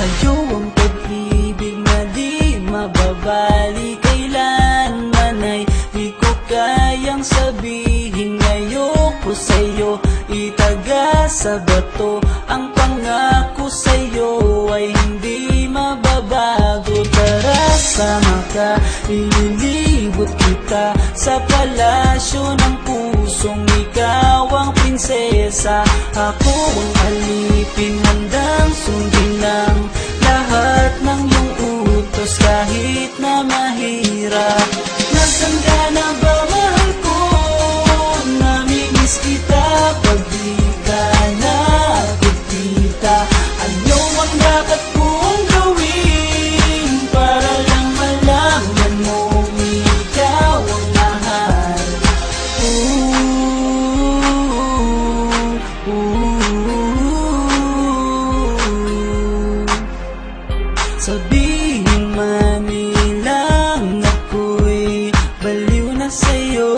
sa'yo ang pag-ibig na di mababali. Kailanman ay di ko kayang sabihin ngayoko sa'yo. Itaga sa bato ang pangako sa'yo ay hindi mababago. Tara, sama ka, ililibot kita sa palasyo ng pusong ikaw ang prinsesa. Ako ang alipin, handang sundin ng lahat ng iyong utos kahit na mahirap. Nasaan ka na ba, mahal ko? Namimiss kita pag di ka nakikita. Ano ang dapat kong gawin para lang malaman mo ikaw ang mahal? Sabihin man nilang ako'y baliw na sa'yo.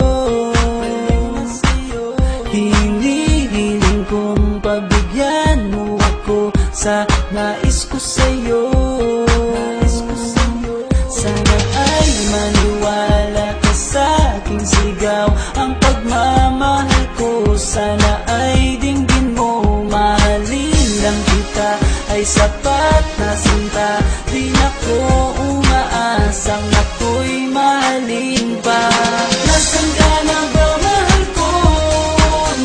Hinihiling kong pabigyan mo ako sa nais ko sa'yo. Sana ay maniwala ka sa aking sigaw, ang pagmamahal ko sana ay dinggin mo. Mahalin lang kita ay sapat na sinta, di na ko umaasang ako'y mahalin pa. Nasaan ka na ba, mahal ko?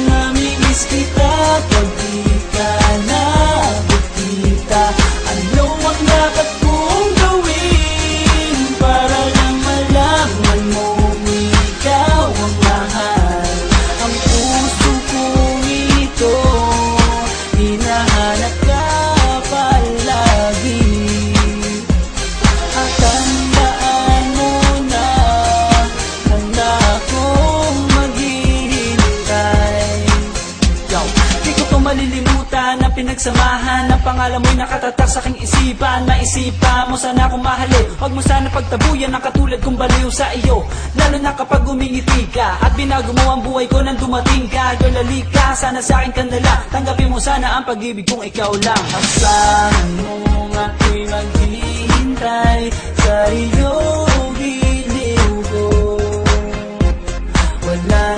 Namimiss kita pag di ka nakikita. Ano ang dapat kong gawin para lang malaman mo ikaw ang mahal? Ang puso kong ito hinahanap ka palagi. At tandaan mo na handa akong maghihintay. Di ko to malilimutan ang pinagsamahan ng pangalan mo'y nakatatak sa aking isipan. Maisipan mo sana akong mahalin, huwag mo sana pagtabuyan ang katulad kong baliw sa iyo. Lalo na kapag umingiti ka at binago mo ang buhay ko nang dumating ka. Girl, halika, sana sa akin ka na lang. Tanggapin mo sana ang pag-ibig kong ikaw lang. Asahan mo ako'y maghihintay sa iyo, giliw ko. Wala